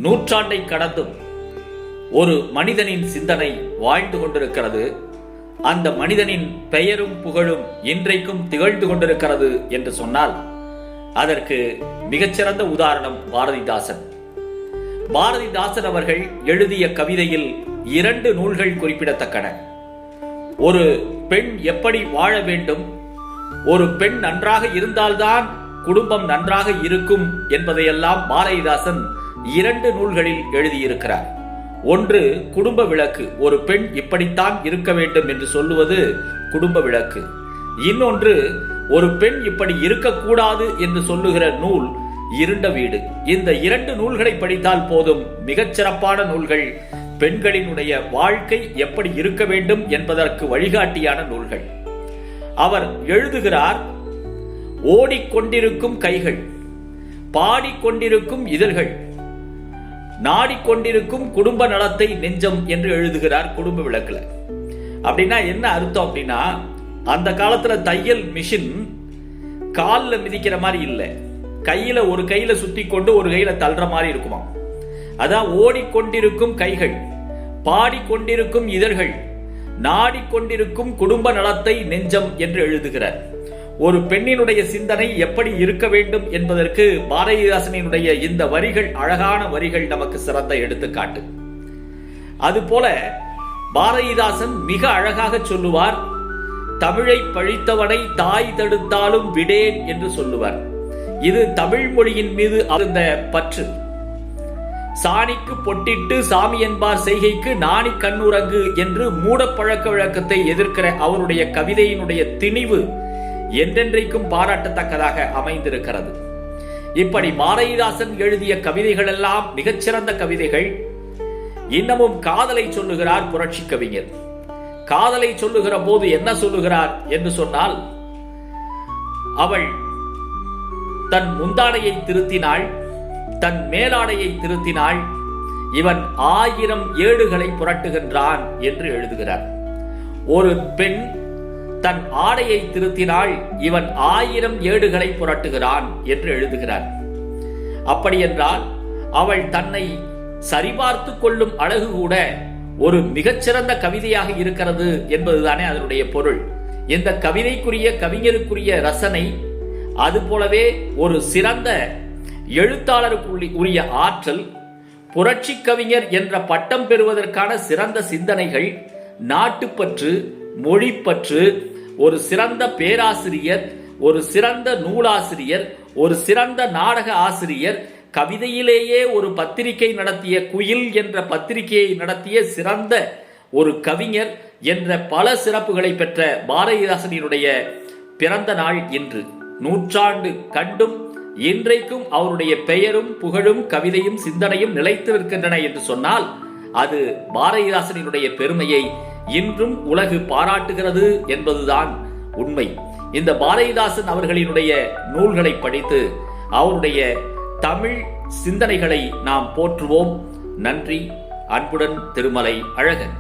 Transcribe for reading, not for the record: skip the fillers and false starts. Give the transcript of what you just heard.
நூற்றாண்டை கடந்தும் ஒரு மனிதனின் சிந்தனை வாழ்ந்து கொண்டிருக்கிறது. அந்த மனிதனின் பெயரும் புகழும் இன்றைக்கும் திகழ்ந்து கொண்டிருக்கிறது என்று சொன்னால் அதற்கு மிகச்சிறந்த உதாரணம் பாரதிதாசன். பாரதிதாசன் அவர்கள் எழுதிய கவிதையில் 2 நூல்கள் குறிப்பிடத்தக்கன. ஒரு பெண் எப்படி வாழ வேண்டும், ஒரு பெண் நன்றாக இருந்தால்தான் குடும்பம் நன்றாக இருக்கும் என்பதையெல்லாம் பாரதிதாசன் 2 நூல்களில் எழுதியிருக்கிறார். ஒன்று குடும்ப விளக்கு, ஒரு பெண் இப்படித்தான் இருக்க வேண்டும் என்று சொல்லுவது குடும்ப விளக்கு. இன்னொன்று ஒரு பெண் இப்படி இருக்கக்கூடாது என்று சொல்லுகிற நூல் இருண்ட வீடு. இந்த 2 நூல்களை படித்தால் போதும், மிகச்சிறப்பான நூல்கள். பெண்களினுடைய வாழ்க்கை எப்படி இருக்க வேண்டும் என்பதற்கு வழிகாட்டியான நூல்கள். அவர் எழுதுகிறார், ஓடிக்கொண்டிருக்கும் கைகள், பாடிக்கொண்டிருக்கும் இதழ்கள், நாடிக்கொண்டிருக்கும் குடும்ப நலத்தை நெஞ்சம் என்று எழுதுகிறார் குடும்ப விளக்குல. அப்படின்னா என்ன அர்த்தம் அப்படின்னா, அந்த காலத்துல தையல் மிஷின் காலில் மிதிக்கிற மாதிரி இல்லை, ஒரு கையில சுத்தி கொண்டு ஒரு கையில தள்ளுற மாதிரி இருக்குமா. அதான் ஓடிக்கொண்டிருக்கும் கைகள், பாடிக்கொண்டிருக்கும் இதழ்கள், நாடிக்கொண்டிருக்கும் குடும்ப நலத்தை நெஞ்சம் என்று எழுதுகிறார். ஒரு பெண்ணினுடைய சிந்தனை எப்படி இருக்க வேண்டும் என்பதற்கு பாரதிதாசனினுடைய இந்த வரிகள், அழகான வரிகள், நமக்கு சிறந்த எடுத்துக்காட்டு. அதுபோல பாரதிதாசன் மிக அழகாக சொல்லுவார், தமிழை பழித்தவனை தாய் தடுத்தாலும் விடேன் என்று சொல்லுவார். இது தமிழ் மொழியின் மீது இருந்த பற்று. சாணிக்கு பொட்டிட்டு சாமி என்பார் செய்கைக்கு நாணி கண்ணுறங்கு என்று மூட பழக்க வழக்கத்தை எதிர்க்கிற அவருடைய கவிதையினுடைய திணிவு என்றென்றைக்கும் பாராட்டத்தக்கதாக அமைந்திருக்கிறது. இப்படி பாரதிதாசன் எழுதிய கவிதைகள் எல்லாம் மிகச்சிறந்த கவிதைகள். இன்னமும் காதலை சொல்லுகிறார் புரட்சி கவிஞர். காதலை சொல்லுகிற போது என்ன சொல்லுகிறார் என்று சொன்னால், அவள் தன் முந்தானையை திருத்தினாள், தன் மேலாடையை திருத்தினாள், இவன் 1000 ஏடுகளை புரட்டுகின்றான் என்று எழுதுகிறார். ஒரு பெண் தன் ஆடையை திருத்தினாள், இவன் 1000 ஏடுகளை புரட்டுகிறான் என்று எழுதுகிறார். அப்படி என்றால் அவள் தன்னை சரிபார்த்து கொள்ளும் அழகு கூட ஒரு மிகச்சிறந்த கவிதையாக இருக்கிறது என்பதுதானே அதனுடைய பொருள். இந்த கவிதைக்குரிய கவிஞருக்குரிய ரசனை, அதுபோலவே ஒரு சிறந்த எழுத்தாளருக்கு உரிய ஆற்றல், புரட்சி கவிஞர் என்ற பட்டம் பெறுவதற்கான சிறந்த சிந்தனைகள், நாட்டுப்பற்று, மொழிப்பற்று, ஒரு சிறந்த பேராசிரியர், ஒரு சிறந்த நூலாசிரியர், ஒரு சிறந்த நாடக ஆசிரியர், கவிதையிலேயே ஒரு பத்திரிகை நடத்திய குயில் என்ற பத்திரிகையை நடத்திய சிறந்த ஒரு கவிஞர் என்ற பல சிறப்புகளை பெற்ற பாரதிதாசனினுடைய பிறந்த நாள் இன்று. நூற்றாண்டு கண்டும் இன்றைக்கும் அவருடைய பெயரும் புகழும் கவிதையும் சிந்தனையும் நிலைத்து நிற்கின்றன என்று சொன்னால் அது பாரதிதாசனினுடைய பெருமையை இன்றும் உலகு பாராட்டுகிறது என்பதுதான் உண்மை. இந்த பாரதிதாசன் அவர்களினுடைய நூல்களை படித்து அவருடைய தமிழ் சிந்தனைகளை நாம் போற்றுவோம். நன்றி. அன்புடன் திருமலை அழகன்.